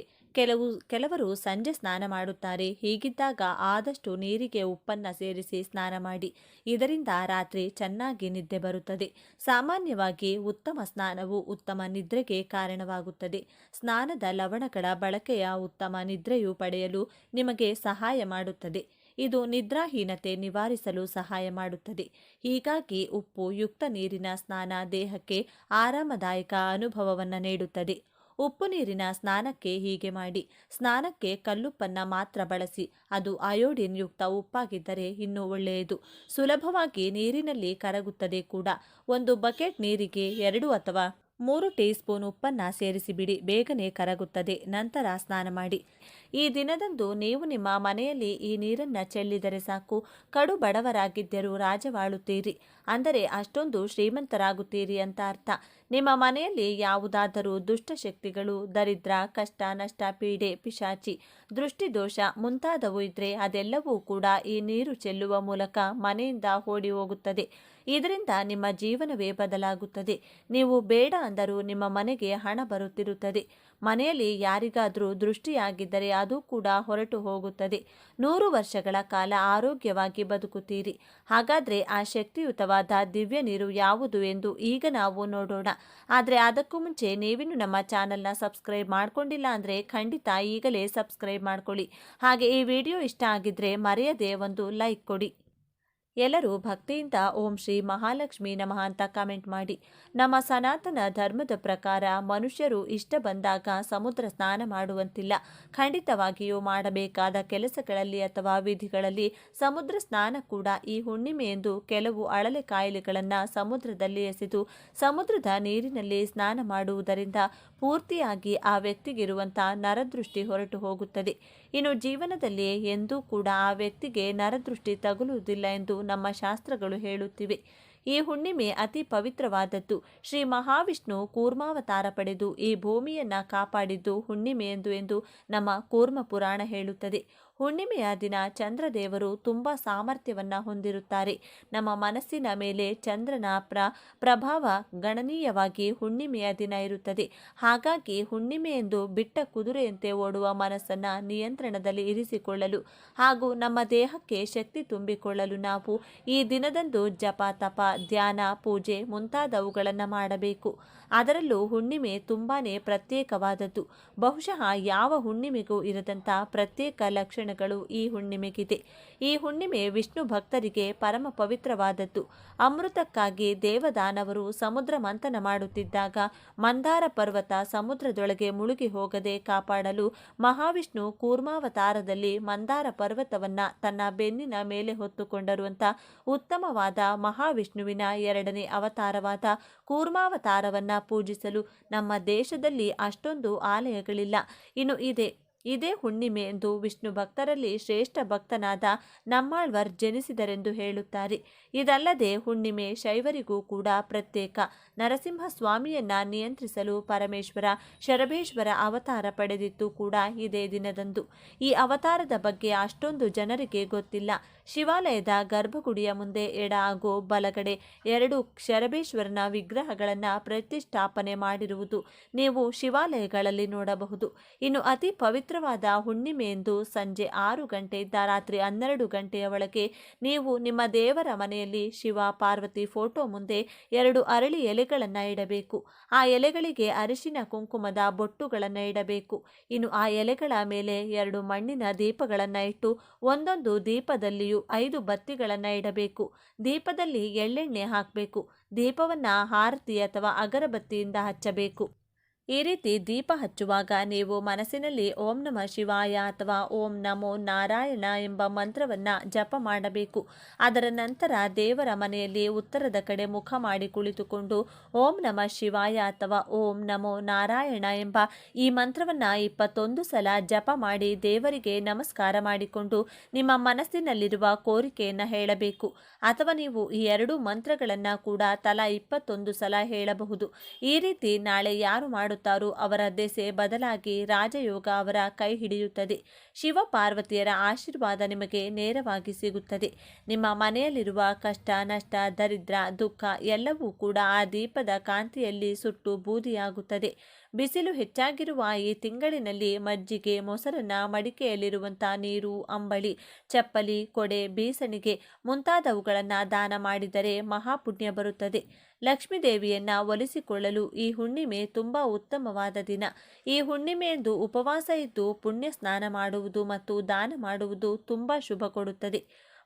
ಕೆಲವರು ಸಂಜೆ ಸ್ನಾನ ಮಾಡುತ್ತಾರೆ. ಹೀಗಿದ್ದಾಗ ಆದಷ್ಟು ನೀರಿಗೆ ಉಪ್ಪನ್ನು ಸೇರಿಸಿ ಸ್ನಾನ ಮಾಡಿ. ಇದರಿಂದ ರಾತ್ರಿ ಚೆನ್ನಾಗಿ ನಿದ್ದೆ ಬರುತ್ತದೆ. ಸಾಮಾನ್ಯವಾಗಿ ಉತ್ತಮ ಸ್ನಾನವು ಉತ್ತಮ ನಿದ್ರೆಗೆ ಕಾರಣವಾಗುತ್ತದೆ. ಸ್ನಾನದ ಲವಣಗಳ ಬಳಕೆಯ ಉತ್ತಮ ನಿದ್ರೆಯು ಪಡೆಯಲು ನಿಮಗೆ ಸಹಾಯ ಮಾಡುತ್ತದೆ. ಇದು ನಿದ್ರಾಹೀನತೆ ನಿವಾರಿಸಲು ಸಹಾಯ ಮಾಡುತ್ತದೆ. ಹೀಗಾಗಿ ಉಪ್ಪು ಯುಕ್ತ ನೀರಿನ ಸ್ನಾನ ದೇಹಕ್ಕೆ ಆರಾಮದಾಯಕ ಅನುಭವವನ್ನು ನೀಡುತ್ತದೆ. ಉಪ್ಪು ನೀರಿನ ಸ್ನಾನಕ್ಕೆ ಹೀಗೆ ಮಾಡಿ. ಸ್ನಾನಕ್ಕೆ ಕಲ್ಲುಪ್ಪನ್ನು ಮಾತ್ರ ಬಳಸಿ. ಅದು ಅಯೋಡಿನ್ ಯುಕ್ತ ಉಪ್ಪಾಗಿದ್ದರೆ ಇನ್ನೂ ಒಳ್ಳೆಯದು. ಸುಲಭವಾಗಿ ನೀರಿನಲ್ಲಿ ಕರಗುತ್ತದೆ ಕೂಡ. ಒಂದು ಬಕೆಟ್ ನೀರಿಗೆ 2 ಅಥವಾ 3 ಟೀ ಸ್ಪೂನ್ ಉಪ್ಪನ್ನು ಸೇರಿಸಿಬಿಡಿ. ಬೇಗನೆ ಕರಗುತ್ತದೆ. ನಂತರ ಸ್ನಾನ ಮಾಡಿ. ಈ ದಿನದಂದು ನೀವು ನಿಮ್ಮ ಮನೆಯಲ್ಲಿ ಈ ನೀರನ್ನು ಚೆಲ್ಲಿದರೆ ಸಾಕು, ಕಡು ಬಡವರಾಗಿದ್ದರೂ ರಾಜವಾಳುತ್ತೀರಿ. ಅಂದರೆ ಅಷ್ಟೊಂದು ಶ್ರೀಮಂತರಾಗುತ್ತೀರಿ ಅಂತ ಅರ್ಥ. ನಿಮ್ಮ ಮನೆಯಲ್ಲಿ ಯಾವುದಾದರೂ ದುಷ್ಟಶಕ್ತಿಗಳು, ದರಿದ್ರ, ಕಷ್ಟ, ನಷ್ಟ, ಪೀಡೆ, ಪಿಶಾಚಿ, ದೃಷ್ಟಿದೋಷ ಮುಂತಾದವು ಇದ್ದರೆ ಅದೆಲ್ಲವೂ ಕೂಡ ಈ ನೀರು ಚೆಲ್ಲುವ ಮೂಲಕ ಮನೆಯಿಂದ ಓಡಿ ಹೋಗುತ್ತದೆ. ಇದರಿಂದ ನಿಮ್ಮ ಜೀವನವೇ ಬದಲಾಗುತ್ತದೆ. ನೀವು ಬೇಡ ಅಂದರೂ ನಿಮ್ಮ ಮನೆಗೆ ಹಣ ಬರುತ್ತಿರುತ್ತದೆ. ಮನೆಯಲ್ಲಿ ಯಾರಿಗಾದರೂ ದೃಷ್ಟಿಯಾಗಿದ್ದರೆ ಅದು ಕೂಡ ಹೊರಟು ಹೋಗುತ್ತದೆ. 100 ವರ್ಷಗಳ ಕಾಲ ಆರೋಗ್ಯವಾಗಿ ಬದುಕುತ್ತೀರಿ. ಹಾಗಾದರೆ ಆ ಶಕ್ತಿಯುತವಾದ ದಿವ್ಯ ನೀರು ಯಾವುದು ಎಂದು ಈಗ ನಾವು ನೋಡೋಣ. ಆದರೆ ಅದಕ್ಕೂ ಮುಂಚೆ ನೀವಿನ್ನು ನಮ್ಮ ಚಾನಲ್ನ ಸಬ್ಸ್ಕ್ರೈಬ್ ಮಾಡ್ಕೊಂಡಿಲ್ಲ ಅಂದರೆ ಖಂಡಿತ ಈಗಲೇ ಸಬ್ಸ್ಕ್ರೈಬ್ ಮಾಡ್ಕೊಳ್ಳಿ. ಹಾಗೆ ಈ ವಿಡಿಯೋ ಇಷ್ಟ ಆಗಿದ್ದರೆ ಮರೆಯದೆ ಒಂದು ಲೈಕ್ ಕೊಡಿ. ಎಲ್ಲರೂ ಭಕ್ತಿಯಿಂದ ಓಂ ಶ್ರೀ ಮಹಾಲಕ್ಷ್ಮಿ ನಮಃ ಅಂತ ಕಮೆಂಟ್ ಮಾಡಿ. ನಮ್ಮ ಸನಾತನ ಧರ್ಮದ ಪ್ರಕಾರ ಮನುಷ್ಯರು ಇಷ್ಟ ಬಂದಾಗ ಸಮುದ್ರ ಸ್ನಾನ ಮಾಡುವಂತಿಲ್ಲ. ಖಂಡಿತವಾಗಿಯೂ ಮಾಡಬೇಕಾದ ಕೆಲಸಗಳಲ್ಲಿ ಅಥವಾ ವಿಧಿಗಳಲ್ಲಿ ಸಮುದ್ರ ಸ್ನಾನ ಕೂಡ ಈ ಹುಣ್ಣಿಮೆಯೆಂದು ಕೆಲವು ಅಳಲೆ ಕಾಯಿಲೆಗಳನ್ನು ಸಮುದ್ರದಲ್ಲಿ ಎಸೆದು ಸಮುದ್ರದ ನೀರಿನಲ್ಲಿ ಸ್ನಾನ ಮಾಡುವುದರಿಂದ ಪೂರ್ತಿಯಾಗಿ ಆ ವ್ಯಕ್ತಿಗಿರುವಂಥ ನರದೃಷ್ಟಿ ಹೊರಟು ಹೋಗುತ್ತದೆ. ಇನ್ನು ಜೀವನದಲ್ಲಿ ಎಂದೂ ಕೂಡ ಆ ವ್ಯಕ್ತಿಗೆ ನರದೃಷ್ಟಿ ತಗುಲುವುದಿಲ್ಲ ಎಂದು ನಮ್ಮ ಶಾಸ್ತ್ರಗಳು ಹೇಳುತ್ತಿವೆ. ಈ ಹುಣ್ಣಿಮೆ ಅತಿ ಪವಿತ್ರವಾದದ್ದು. ಶ್ರೀ ಮಹಾವಿಷ್ಣು ಕೂರ್ಮಾವತಾರ ಪಡೆದು ಈ ಭೂಮಿಯನ್ನು ಕಾಪಾಡಿದ್ದು ಹುಣ್ಣಿಮೆಯೆಂದು ಎಂದು ನಮ್ಮ ಕೂರ್ಮ ಪುರಾಣ ಹೇಳುತ್ತದೆ. ಹುಣ್ಣಿಮೆಯ ದಿನ ಚಂದ್ರದೇವರು ತುಂಬ ಸಾಮರ್ಥ್ಯವನ್ನು ಹೊಂದಿರುತ್ತಾರೆ. ನಮ್ಮ ಮನಸ್ಸಿನ ಮೇಲೆ ಚಂದ್ರನ ಪ್ರಭಾವ ಗಣನೀಯವಾಗಿ ಹುಣ್ಣಿಮೆಯ ದಿನ ಇರುತ್ತದೆ. ಹಾಗಾಗಿ ಹುಣ್ಣಿಮೆಯೆಂದು ಬಿಟ್ಟ ಕುದುರೆಯಂತೆ ಓಡುವ ಮನಸ್ಸನ್ನು ನಿಯಂತ್ರಣದಲ್ಲಿ ಇರಿಸಿಕೊಳ್ಳಲು ಹಾಗೂ ನಮ್ಮ ದೇಹಕ್ಕೆ ಶಕ್ತಿ ತುಂಬಿಕೊಳ್ಳಲು ನಾವು ಈ ದಿನದಂದು ಜಪ, ತಪ, ಧ್ಯಾನ, ಪೂಜೆ ಮುಂತಾದವುಗಳನ್ನು ಮಾಡಬೇಕು. ಅದರಲ್ಲೂ ಹುಣ್ಣಿಮೆ ತುಂಬಾ ಪ್ರತ್ಯೇಕವಾದದ್ದು. ಬಹುಶಃ ಯಾವ ಹುಣ್ಣಿಮೆಗೂ ಇರದಂಥ ಪ್ರತ್ಯೇಕ ಲಕ್ಷಣಗಳು ಈ ಹುಣ್ಣಿಮೆಗಿದೆ. ಈ ಹುಣ್ಣಿಮೆ ವಿಷ್ಣು ಭಕ್ತರಿಗೆ ಪರಮ ಪವಿತ್ರವಾದದ್ದು. ಅಮೃತಕ್ಕಾಗಿ ದೇವದಾನವರು ಸಮುದ್ರ ಮಂಥನ ಮಾಡುತ್ತಿದ್ದಾಗ ಮಂದಾರ ಪರ್ವತ ಸಮುದ್ರದೊಳಗೆ ಮುಳುಗಿ ಹೋಗದೆ ಕಾಪಾಡಲು ಮಹಾವಿಷ್ಣು ಕೂರ್ಮಾವತಾರದಲ್ಲಿ ಮಂದಾರ ಪರ್ವತವನ್ನು ತನ್ನ ಬೆನ್ನಿನ ಮೇಲೆ ಹೊತ್ತುಕೊಂಡರು ಅಂತ ಉತ್ತಮವಾದ ಮಹಾವಿಷ್ಣುವಿನ ಎರಡನೇ ಅವತಾರವಾದ ಕೂರ್ಮಾವತಾರವನ್ನು ಪೂಜಿಸಲು ನಮ್ಮ ದೇಶದಲ್ಲಿ ಅಷ್ಟೊಂದು ಆಲಯಗಳಿಲ್ಲ. ಇನ್ನು ಇದೇ ಹುಣ್ಣಿಮೆ ಎಂದು ವಿಷ್ಣು ಭಕ್ತರಲ್ಲಿ ಶ್ರೇಷ್ಠ ಭಕ್ತನಾದ ನಮ್ಮಾಳ್ವಾರ್ ಜನಿಸಿದರೆಂದು ಹೇಳುತ್ತಾರೆ. ಇದಲ್ಲದೆ ಹುಣ್ಣಿಮೆ ಶೈವರಿಗೂ ಕೂಡ ಪ್ರತ್ಯೇಕ. ನರಸಿಂಹ ಸ್ವಾಮಿಯನ್ನ ನಿಯಂತ್ರಿಸಲು ಪರಮೇಶ್ವರ ಶರಭೇಶ್ವರ ಅವತಾರ ಪಡೆದಿತ್ತು ಕೂಡ ಇದೇ ದಿನದಂದು. ಈ ಅವತಾರದ ಬಗ್ಗೆ ಅಷ್ಟೊಂದು ಜನರಿಗೆ ಗೊತ್ತಿಲ್ಲ. ಶಿವಾಲಯದ ಗರ್ಭಗುಡಿಯ ಮುಂದೆ ಎಡ ಹಾಗೂ ಬಲಗಡೆ 2 ಶರಭೇಶ್ವರನ ವಿಗ್ರಹಗಳನ್ನು ಪ್ರತಿಷ್ಠಾಪನೆ ಮಾಡಿರುವುದು ನೀವು ಶಿವಾಲಯಗಳಲ್ಲಿ ನೋಡಬಹುದು. ಇನ್ನು ಅತಿ ಪವಿತ್ರವಾದ ಹುಣ್ಣಿಮೆಯೆಂದು ಸಂಜೆ 6 ಗಂಟೆಯಿಂದ ರಾತ್ರಿ 12 ಗಂಟೆಯ ಒಳಗೆ ನೀವು ನಿಮ್ಮ ದೇವರ ಮನೆಯಲ್ಲಿ ಶಿವ ಪಾರ್ವತಿ ಫೋಟೋ ಮುಂದೆ 2 ಅರಳಿ ಎಲೆಗಳನ್ನು ಇಡಬೇಕು. ಆ ಎಲೆಗಳಿಗೆ ಅರಿಶಿನ ಕುಂಕುಮದ ಬೊಟ್ಟುಗಳನ್ನು ಇಡಬೇಕು. ಇನ್ನು ಆ ಎಲೆಗಳ ಮೇಲೆ 2 ಮಣ್ಣಿನ ದೀಪಗಳನ್ನು ಇಟ್ಟು ಒಂದೊಂದು ದೀಪದಲ್ಲಿಯೂ 5 ಬತ್ತಿಗಳನ್ನು ಇಡಬೇಕು. ದೀಪದಲ್ಲಿ ಎಳ್ಳೆಣ್ಣೆ ಹಾಕಬೇಕು. ದೀಪವನ್ನು ಆರತಿ ಅಥವಾ ಅಗರಬತ್ತಿಯಿಂದ ಹಚ್ಚಬೇಕು. ಈ ರೀತಿ ದೀಪ ಹಚ್ಚುವಾಗ ನೀವು ಮನಸ್ಸಿನಲ್ಲಿ ಓಂ ನಮಃ ಶಿವಾಯ ಅಥವಾ ಓಂ ನಮೋ ನಾರಾಯಣ ಎಂಬ ಮಂತ್ರವನ್ನು ಜಪ ಮಾಡಬೇಕು. ಅದರ ನಂತರ ದೇವರ ಮನೆಯಲ್ಲಿ ಉತ್ತರದ ಕಡೆ ಮುಖ ಮಾಡಿ ಕುಳಿತುಕೊಂಡು ಓಂ ನಮಃ ಶಿವಾಯ ಅಥವಾ ಓಂ ನಮೋ ನಾರಾಯಣ ಎಂಬ ಈ ಮಂತ್ರವನ್ನು 21 ಸಲ ಜಪ ಮಾಡಿ ದೇವರಿಗೆ ನಮಸ್ಕಾರ ಮಾಡಿಕೊಂಡು ನಿಮ್ಮ ಮನಸ್ಸಿನಲ್ಲಿರುವ ಕೋರಿಕೆಯನ್ನು ಹೇಳಬೇಕು. ಅಥವಾ ನೀವು ಈ 2 ಮಂತ್ರಗಳನ್ನು ಕೂಡ ತಲಾ 21 ಸಲ ಹೇಳಬಹುದು. ಈ ರೀತಿ ನಾಳೆ ಯಾರು ಮಾಡುತ್ತಾರೋ ಅವರ ದೆಸೆ ಬದಲಾಗಿ ರಾಜಯೋಗ ಅವರ ಕೈ ಹಿಡಿಯುತ್ತದೆ. ಶಿವ ಪಾರ್ವತಿಯರ ಆಶೀರ್ವಾದ ನಿಮಗೆ ನೇರವಾಗಿ ಸಿಗುತ್ತದೆ. ನಿಮ್ಮ ಮನೆಯಲ್ಲಿರುವ ಕಷ್ಟ, ನಷ್ಟ, ದರಿದ್ರ, ದುಃಖ ಎಲ್ಲವೂ ಕೂಡ ಆ ದೀಪದ ಕಾಂತಿಯಲ್ಲಿ ಸುಟ್ಟು ಬೂದಿಯಾಗುತ್ತದೆ. ಬಿಸಿಲು ಹೆಚ್ಚಾಗಿರುವ ಈ ತಿಂಗಳಿನಲ್ಲಿ ಮಜ್ಜಿಗೆ, ಮೊಸರನ್ನ, ಮಡಿಕೆಯಲ್ಲಿರುವಂಥ ನೀರು, ಅಂಬಳಿ, ಚಪ್ಪಲಿ, ಕೊಡೆ, ಬೀಸಣಿಗೆ ಮುಂತಾದವುಗಳನ್ನು ದಾನ ಮಾಡಿದರೆ ಮಹಾಪುಣ್ಯ ಬರುತ್ತದೆ. ಲಕ್ಷ್ಮೀದೇವಿಯನ್ನು ಒಲಿಸಿಕೊಳ್ಳಲು ಈ ಹುಣ್ಣಿಮೆ ತುಂಬ ಉತ್ತಮವಾದ ದಿನ. ಈ ಹುಣ್ಣಿಮೆಯಂದು ಉಪವಾಸ ಇದ್ದು ಪುಣ್ಯ ಸ್ನಾನ ಮಾಡುವುದು ಮತ್ತು ದಾನ ಮಾಡುವುದು ತುಂಬ ಶುಭ ಕೊಡುತ್ತದೆ.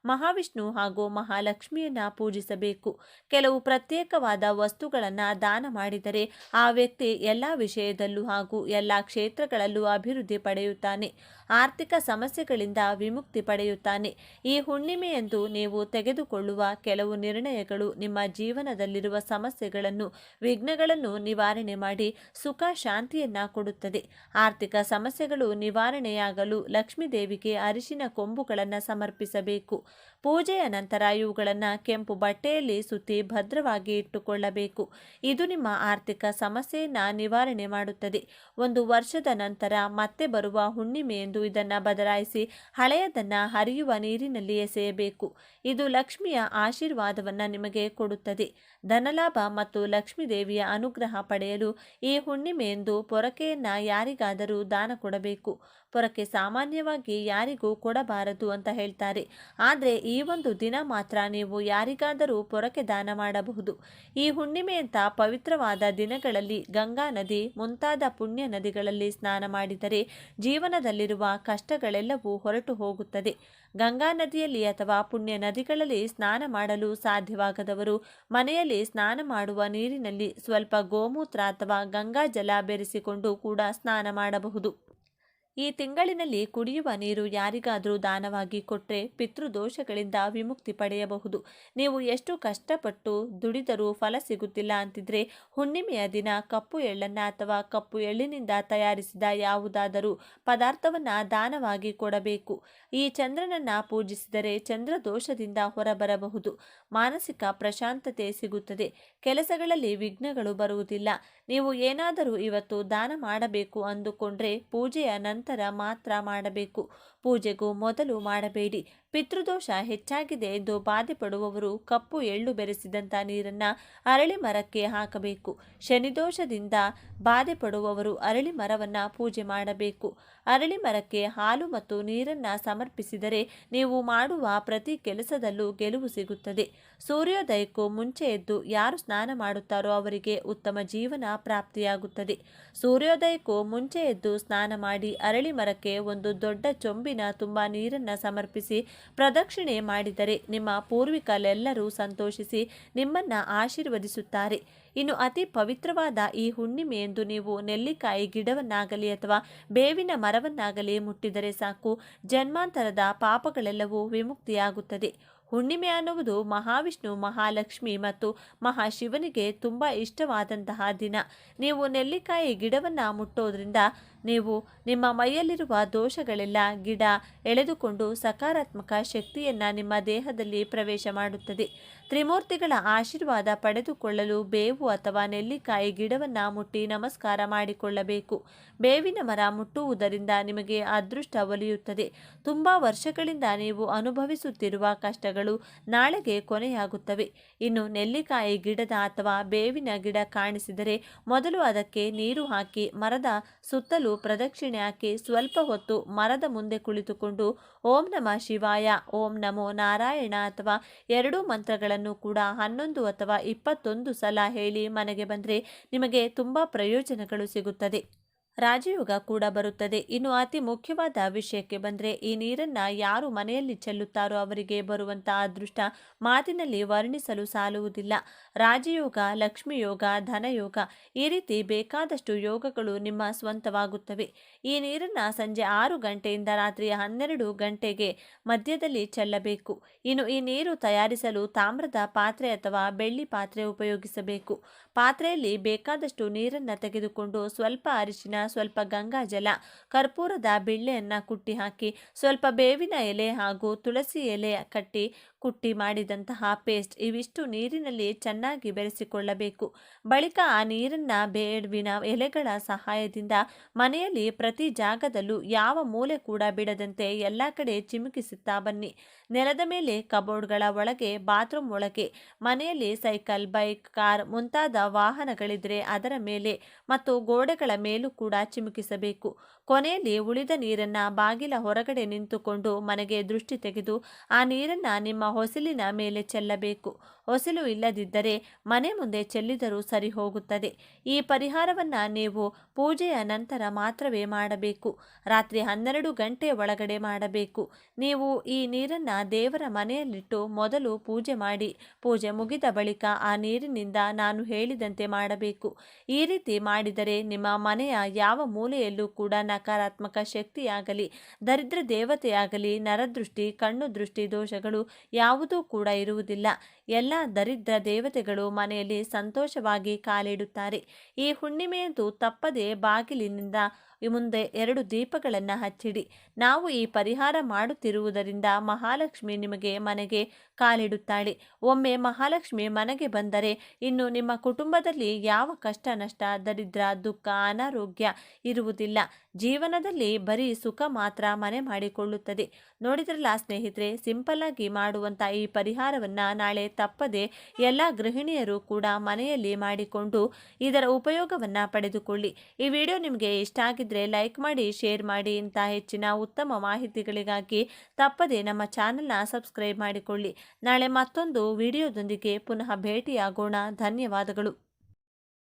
ಮಹಾವಿಷ್ಣು ಹಾಗೂ ಮಹಾಲಕ್ಷ್ಮಿಯನ್ನ ಪೂಜಿಸಬೇಕು. ಕೆಲವು ಪ್ರತ್ಯೇಕವಾದ ವಸ್ತುಗಳನ್ನು ದಾನ ಮಾಡಿದರೆ ಆ ವ್ಯಕ್ತಿ ಎಲ್ಲ ವಿಷಯದಲ್ಲೂ ಹಾಗೂ ಎಲ್ಲ ಕ್ಷೇತ್ರಗಳಲ್ಲೂ ಅಭಿವೃದ್ಧಿ ಪಡೆಯುತ್ತಾನೆ. ಆರ್ಥಿಕ ಸಮಸ್ಯೆಗಳಿಂದ ವಿಮುಕ್ತಿ ಪಡೆಯುತ್ತಾನೆ. ಈ ಹುಣ್ಣಿಮೆಯಂದು ನೀವು ತೆಗೆದುಕೊಳ್ಳುವ ಕೆಲವು ನಿರ್ಣಯಗಳು ನಿಮ್ಮ ಜೀವನದಲ್ಲಿರುವ ಸಮಸ್ಯೆಗಳನ್ನು, ವಿಘ್ನಗಳನ್ನು ನಿವಾರಣೆ ಮಾಡಿ ಸುಖ ಶಾಂತಿಯನ್ನ ಕೊಡುತ್ತದೆ. ಆರ್ಥಿಕ ಸಮಸ್ಯೆಗಳು ನಿವಾರಣೆಯಾಗಲು ಲಕ್ಷ್ಮೀದೇವಿಗೆ ಅರಿಶಿನ ಕೊಂಬುಗಳನ್ನು ಸಮರ್ಪಿಸಬೇಕು. ಪೂಜೆಯ ನಂತರ ಇವುಗಳನ್ನು ಕೆಂಪು ಬಟ್ಟೆಯಲ್ಲಿ ಸುತ್ತಿ ಭದ್ರವಾಗಿ ಇಟ್ಟುಕೊಳ್ಳಬೇಕು. ಇದು ನಿಮ್ಮ ಆರ್ಥಿಕ ಸಮಸ್ಯೆಯನ್ನು ನಿವಾರಣೆ ಮಾಡುತ್ತದೆ. 1 ವರ್ಷದ ನಂತರ ಮತ್ತೆ ಬರುವ ಹುಣ್ಣಿಮೆಯೆಂದು ಇದನ್ನು ಬದಲಾಯಿಸಿ ಹಳೆಯದನ್ನು ಹರಿಯುವ ನೀರಿನಲ್ಲಿ ಎಸೆಯಬೇಕು. ಇದು ಲಕ್ಷ್ಮಿಯ ಆಶೀರ್ವಾದವನ್ನು ನಿಮಗೆ ಕೊಡುತ್ತದೆ. ಧನಲಾಭ ಮತ್ತು ಲಕ್ಷ್ಮೀದೇವಿಯ ಅನುಗ್ರಹ ಪಡೆಯಲು ಈ ಹುಣ್ಣಿಮೆಯೆಂದು ಪೊರಕೆಯನ್ನು ಯಾರಿಗಾದರೂ ದಾನ ಕೊಡಬೇಕು. ಪೊರಕೆ ಸಾಮಾನ್ಯವಾಗಿ ಯಾರಿಗೂ ಕೊಡಬಾರದು ಅಂತ ಹೇಳ್ತಾರೆ. ಆದರೆ ಆದರೆ ಈ ಒಂದು ದಿನ ಮಾತ್ರ ನೀವು ಯಾರಿಗಾದರೂ ಪೊರಕೆ ದಾನ ಮಾಡಬಹುದು. ಈ ಹುಣ್ಣಿಮೆಯಂಥ ಪವಿತ್ರವಾದ ದಿನಗಳಲ್ಲಿ ಗಂಗಾ ನದಿ ಮುಂತಾದ ಪುಣ್ಯ ನದಿಗಳಲ್ಲಿ ಸ್ನಾನ ಮಾಡಿದರೆ ಜೀವನದಲ್ಲಿರುವ ಕಷ್ಟಗಳೆಲ್ಲವೂ ಹೊರಟು ಹೋಗುತ್ತದೆ. ಗಂಗಾ ನದಿಯಲ್ಲಿ ಅಥವಾ ಪುಣ್ಯ ನದಿಗಳಲ್ಲಿ ಸ್ನಾನ ಮಾಡಲು ಸಾಧ್ಯವಾಗದವರು ಮನೆಯಲ್ಲಿ ಸ್ನಾನ ಮಾಡುವ ನೀರಿನಲ್ಲಿ ಸ್ವಲ್ಪ ಗೋಮೂತ್ರ ಅಥವಾ ಗಂಗಾ ಜಲ ಬೆರೆಸಿಕೊಂಡು ಕೂಡ ಸ್ನಾನ ಮಾಡಬಹುದು. ಈ ತಿಂಗಳಿನಲ್ಲಿ ಕುಡಿಯುವ ನೀರು ಯಾರಿಗಾದರೂ ದಾನವಾಗಿ ಕೊಟ್ಟರೆ ಪಿತೃದೋಷಗಳಿಂದ ವಿಮುಕ್ತಿ ಪಡೆಯಬಹುದು. ನೀವು ಎಷ್ಟು ಕಷ್ಟಪಟ್ಟು ದುಡಿದರೂ ಫಲ ಸಿಗುತ್ತಿಲ್ಲ ಅಂತಿದ್ರೆ ಹುಣ್ಣಿಮೆಯ ದಿನ ಕಪ್ಪು ಎಳ್ಳನ್ನು ಅಥವಾ ಕಪ್ಪು ಎಳ್ಳಿನಿಂದ ತಯಾರಿಸಿದ ಯಾವುದಾದರೂ ಪದಾರ್ಥವನ್ನು ದಾನವಾಗಿ ಕೊಡಬೇಕು. ಈ ಚಂದ್ರನನ್ನು ಪೂಜಿಸಿದರೆ ಚಂದ್ರ ದೋಷದಿಂದ ಹೊರಬರಬಹುದು. ಮಾನಸಿಕ ಪ್ರಶಾಂತತೆ ಸಿಗುತ್ತದೆ. ಕೆಲಸಗಳಲ್ಲಿ ವಿಘ್ನಗಳು ಬರುವುದಿಲ್ಲ. ನೀವು ಏನಾದರೂ ಇವತ್ತು ದಾನ ಮಾಡಬೇಕು ಅಂದುಕೊಂಡ್ರೆ ಪೂಜೆಯ ನಂತರ ಮಾತ್ರ ಮಾಡಬೇಕು. ಪೂಜೆಗೂ ಮೊದಲು ಮಾಡಬೇಡಿ. ಪಿತೃದೋಷ ಹೆಚ್ಚಾಗಿದೆ ಎಂದು ಬಾಧೆ ಪಡುವವರು ಕಪ್ಪು ಎಳ್ಳು ಬೆರೆಸಿದಂಥ ನೀರನ್ನು ಅರಳಿ ಮರಕ್ಕೆ ಹಾಕಬೇಕು. ಶನಿದೋಷದಿಂದ ಬಾಧೆ ಪಡುವವರು ಅರಳಿ ಮರವನ್ನು ಪೂಜೆ ಮಾಡಬೇಕು. ಅರಳಿ ಮರಕ್ಕೆ ಹಾಲು ಮತ್ತು ನೀರನ್ನು ಸಮರ್ಪಿಸಿದರೆ ನೀವು ಮಾಡುವ ಪ್ರತಿ ಕೆಲಸದಲ್ಲೂ ಗೆಲುವು ಸಿಗುತ್ತದೆ. ಸೂರ್ಯೋದಯಕ್ಕೂ ಮುಂಚೆ ಎದ್ದು ಯಾರು ಸ್ನಾನ ಮಾಡುತ್ತಾರೋ ಅವರಿಗೆ ಉತ್ತಮ ಜೀವನ ಪ್ರಾಪ್ತಿಯಾಗುತ್ತದೆ. ಸೂರ್ಯೋದಯಕ್ಕೂ ಮುಂಚೆ ಎದ್ದು ಸ್ನಾನ ಮಾಡಿ ಅರಳಿ ಮರಕ್ಕೆ ಒಂದು ದೊಡ್ಡ ಚೊಂಬಿನ ತುಂಬ ನೀರನ್ನು ಸಮರ್ಪಿಸಿ ಪ್ರದಕ್ಷಿಣೆ ಮಾಡಿದರೆ ನಿಮ್ಮ ಪೂರ್ವಿಕರೆಲ್ಲರೂ ಸಂತೋಷಿಸಿ ನಿಮ್ಮನ್ನು ಆಶೀರ್ವದಿಸುತ್ತಾರೆ. ಇನ್ನು ಅತಿ ಪವಿತ್ರವಾದ ಈ ಹುಣ್ಣಿಮೆಯೆಂದು ನೀವು ನೆಲ್ಲಿಕಾಯಿ ಗಿಡವನ್ನಾಗಲಿ ಅಥವಾ ಬೇವಿನ ಮರವನ್ನಾಗಲಿ ಮುಟ್ಟಿದರೆ ಸಾಕು, ಜನ್ಮಾಂತರದ ಪಾಪಗಳೆಲ್ಲವೂ ವಿಮುಕ್ತಿಯಾಗುತ್ತದೆ. ಹುಣ್ಣಿಮೆ ಅನ್ನುವುದು ಮಹಾವಿಷ್ಣು, ಮಹಾಲಕ್ಷ್ಮಿ ಮತ್ತು ಮಹಾಶಿವನಿಗೆ ತುಂಬ ಇಷ್ಟವಾದಂತಹ ದಿನ. ನೀವು ನೆಲ್ಲಿಕಾಯಿ ಗಿಡವನ್ನು ಮುಟ್ಟೋದ್ರಿಂದ ನೀವು ನಿಮ್ಮ ಮೈಯಲ್ಲಿರುವ ದೋಷಗಳೆಲ್ಲ ಗಿಡ ಎಳೆದುಕೊಂಡು ಸಕಾರಾತ್ಮಕ ಶಕ್ತಿಯನ್ನು ನಿಮ್ಮ ದೇಹದಲ್ಲಿ ಪ್ರವೇಶ ಮಾಡುತ್ತದೆ. ತ್ರಿಮೂರ್ತಿಗಳ ಆಶೀರ್ವಾದ ಪಡೆದುಕೊಳ್ಳಲು ಬೇವು ಅಥವಾ ನೆಲ್ಲಿಕಾಯಿ ಗಿಡವನ್ನು ಮುಟ್ಟಿ ನಮಸ್ಕಾರ ಮಾಡಿಕೊಳ್ಳಬೇಕು. ಬೇವಿನ ಮರ ಮುಟ್ಟುವುದರಿಂದ ನಿಮಗೆ ಅದೃಷ್ಟ ಒಲಿಯುತ್ತದೆ. ತುಂಬ ವರ್ಷಗಳಿಂದ ನೀವು ಅನುಭವಿಸುತ್ತಿರುವ ಕಷ್ಟಗಳು ನಾಳೆಗೆ ಕೊನೆಯಾಗುತ್ತವೆ. ಇನ್ನು ನೆಲ್ಲಿಕಾಯಿ ಗಿಡದ ಅಥವಾ ಬೇವಿನ ಗಿಡ ಕಾಣಿಸಿದರೆ ಮೊದಲು ಅದಕ್ಕೆ ನೀರು ಹಾಕಿ ಮರದ ಸುತ್ತಲೂ ಪ್ರದಕ್ಷಿಣೆ ಹಾಕಿ ಸ್ವಲ್ಪ ಹೊತ್ತು ಮರದ ಮುಂದೆ ಕುಳಿತುಕೊಂಡು ಓಂ ನಮಃ ಶಿವಾಯ, ಓಂ ನಮೋ ನಾರಾಯಣ ಅಥವಾ ಎರಡೂ ಮಂತ್ರಗಳನ್ನು ಕೂಡ 11 ಅಥವಾ 21 ಸಲ ಹೇಳಿ ಮನೆಗೆ ಬಂದರೆ ನಿಮಗೆ ತುಂಬ ಪ್ರಯೋಜನಗಳು ಸಿಗುತ್ತದೆ. ರಾಜಯೋಗ ಕೂಡ ಬರುತ್ತದೆ. ಇನ್ನು ಅತಿ ಮುಖ್ಯವಾದ ವಿಷಯಕ್ಕೆ ಬಂದರೆ ಈ ನೀರನ್ನು ಯಾರು ಮನೆಯಲ್ಲಿ ಚೆಲ್ಲುತ್ತಾರೋ ಅವರಿಗೆ ಬರುವಂಥ ಅದೃಷ್ಟ ಮಾತಿನಲ್ಲಿ ವರ್ಣಿಸಲು ಸಾಲುವುದಿಲ್ಲ. ರಾಜಯೋಗ, ಲಕ್ಷ್ಮಿ ಯೋಗ, ಧನಯೋಗ ಈ ರೀತಿ ಬೇಕಾದಷ್ಟು ಯೋಗಗಳು ನಿಮ್ಮ ಸ್ವಂತವಾಗುತ್ತವೆ. ಈ ನೀರನ್ನು ಸಂಜೆ 6 ಗಂಟೆಯಿಂದ ರಾತ್ರಿ 12 ಗಂಟೆಗೆ ಮಧ್ಯದಲ್ಲಿ ಚೆಲ್ಲಬೇಕು. ಇನ್ನು ಈ ನೀರು ತಯಾರಿಸಲು ತಾಮ್ರದ ಪಾತ್ರೆ ಅಥವಾ ಬೆಳ್ಳಿ ಪಾತ್ರೆ ಉಪಯೋಗಿಸಬೇಕು. ಪಾತ್ರೆಯಲ್ಲಿ ಬೇಕಾದಷ್ಟು ನೀರನ್ನು ತೆಗೆದುಕೊಂಡು ಸ್ವಲ್ಪ ಅರಿಶಿನ, ಸ್ವಲ್ಪ ಗಂಗಾಜಲ, ಕರ್ಪೂರದ ಬಿಳ್ಳೆಯನ್ನು ಕುಟ್ಟಿ ಹಾಕಿ ಸ್ವಲ್ಪ ಬೇವಿನ ಎಲೆ ಹಾಗೂ ತುಳಸಿ ಎಲೆ ಕುಟ್ಟಿ ಮಾಡಿದಂತಹ ಪೇಸ್ಟ್ ಇವಿಷ್ಟು ನೀರಿನಲ್ಲಿ ಚೆನ್ನಾಗಿ ಬೆರೆಸಿಕೊಳ್ಳಬೇಕು. ಬಳಿಕ ಆ ನೀರನ್ನು ಬೇವಿನ ಎಲೆಗಳ ಸಹಾಯದಿಂದ ಮನೆಯಲ್ಲಿ ಪ್ರತಿ ಜಾಗದಲ್ಲೂ ಯಾವ ಮೂಲೆ ಕೂಡ ಬಿಡದಂತೆ ಎಲ್ಲ ಕಡೆ ಚಿಮುಕಿಸುತ್ತಾ ಬನ್ನಿ. ನೆಲದ ಮೇಲೆ, ಕಬೋರ್ಡ್ಗಳ ಒಳಗೆ, ಬಾತ್ರೂಮ್ ಒಳಗೆ, ಮನೆಯಲ್ಲಿ ಸೈಕಲ್, ಬೈಕ್, ಕಾರ್ ಮುಂತಾದ ವಾಹನಗಳಿದ್ರೆ ಅದರ ಮೇಲೆ ಮತ್ತು ಗೋಡೆಗಳ ಮೇಲೂ ಕೂಡ ಚಿಮುಕಿಸಬೇಕು. ಕೊನೆಯಲ್ಲಿ ಉಳಿದ ನೀರನ್ನು ಬಾಗಿಲ ಹೊರಗಡೆ ನಿಂತುಕೊಂಡು ಮನೆಗೆ ದೃಷ್ಟಿ ತೆಗೆದು ಆ ನೀರನ್ನು ನಿಮ್ಮ ಹೊಸಲಿನ ಮೇಲೆ ಚೆಲ್ಲಬೇಕು. ಹೊಸಲು ಇಲ್ಲದಿದ್ದರೆ ಮನೆ ಮುಂದೆ ಚೆಲ್ಲಿದರೂ ಸರಿ ಹೋಗುತ್ತದೆ. ಈ ಪರಿಹಾರವನ್ನು ನೀವು ಪೂಜೆಯ ನಂತರ ಮಾತ್ರವೇ ಮಾಡಬೇಕು. ರಾತ್ರಿ 12 ಗಂಟೆ ಒಳಗಡೆ ಮಾಡಬೇಕು. ನೀವು ಈ ನೀರನ್ನು ದೇವರ ಮನೆಯಲ್ಲಿಟ್ಟು ಮೊದಲು ಪೂಜೆ ಮಾಡಿ ಪೂಜೆ ಮುಗಿದ ಬಳಿಕ ಆ ನೀರಿನಿಂದ ನಾನು ಹೇಳಿದಂತೆ ಮಾಡಬೇಕು. ಈ ರೀತಿ ಮಾಡಿದರೆ ನಿಮ್ಮ ಮನೆಯ ಯಾವ ಮೂಲೆಯಲ್ಲೂ ಕೂಡ ನಕಾರಾತ್ಮಕ ಶಕ್ತಿಯಾಗಲಿ, ದರಿದ್ರ ದೇವತೆಯಾಗಲಿ, ನರದೃಷ್ಟಿ, ಕಣ್ಣು ದೃಷ್ಟಿ ದೋಷಗಳು ಯಾವುದೂ ಕೂಡ ಇರುವುದಿಲ್ಲ. ಎಲ್ಲ ದರಿದ್ರ ದೇವತೆಗಳು ಮನೆಯಲ್ಲಿ ಸಂತೋಷವಾಗಿ ಕಾಲಿಡುತ್ತಾರೆ. ಈ ಹುಣ್ಣಿಮೆಯಂದು ತಪ್ಪದೆ ಬಾಗಿಲಿನಿಂದ ಮುಂದೆ 2 ದೀಪಗಳನ್ನು ಹಚ್ಚಿಡಿ. ನಾವು ಈ ಪರಿಹಾರ ಮಾಡುತ್ತಿರುವುದರಿಂದ ಮಹಾಲಕ್ಷ್ಮಿ ನಿಮಗೆ ಮನೆಗೆ ಕಾಲಿಡುತ್ತಾಳೆ. ಒಮ್ಮೆ ಮಹಾಲಕ್ಷ್ಮಿ ಮನೆಗೆ ಬಂದರೆ ಇನ್ನು ನಿಮ್ಮ ಕುಟುಂಬದಲ್ಲಿ ಯಾವ ಕಷ್ಟ ನಷ್ಟ, ದರಿದ್ರ, ದುಃಖ, ಅನಾರೋಗ್ಯ ಇರುವುದಿಲ್ಲ. ಜೀವನದಲ್ಲಿ ಬರೀ ಸುಖ ಮಾತ್ರ ಮನೆ ಮಾಡಿಕೊಳ್ಳುತ್ತದೆ. ನೋಡಿದ್ರಲ್ಲ ಸ್ನೇಹಿತರೆ, ಸಿಂಪಲ್ ಆಗಿ ಮಾಡುವಂಥ ಈ ಪರಿಹಾರವನ್ನು ನಾಳೆ ತಪ್ಪದೆ ಎಲ್ಲ ಗೃಹಿಣಿಯರು ಕೂಡ ಮನೆಯಲ್ಲಿ ಮಾಡಿಕೊಂಡು ಇದರ ಉಪಯೋಗವನ್ನು ಪಡೆದುಕೊಳ್ಳಿ. ಈ ವಿಡಿಯೋ ನಿಮಗೆ ಇಷ್ಟ ಆಗಿದೆ ಇಷ್ಟವಾಗಿದ್ದರೆ ಲೈಕ್ ಮಾಡಿ, ಶೇರ್ ಮಾಡಿ. ಇಂಥ ಹೆಚ್ಚಿನ ಉತ್ತಮ ಮಾಹಿತಿಗಳಿಗಾಗಿ ತಪ್ಪದೇ ನಮ್ಮ ಚಾನೆಲ್ನ ಸಬ್ಸ್ಕ್ರೈಬ್ ಮಾಡಿಕೊಳ್ಳಿ. ನಾಳೆ ಮತ್ತೊಂದು ವಿಡಿಯೋದೊಂದಿಗೆ ಪುನಃ ಭೇಟಿಯಾಗೋಣ. ಧನ್ಯವಾದಗಳು.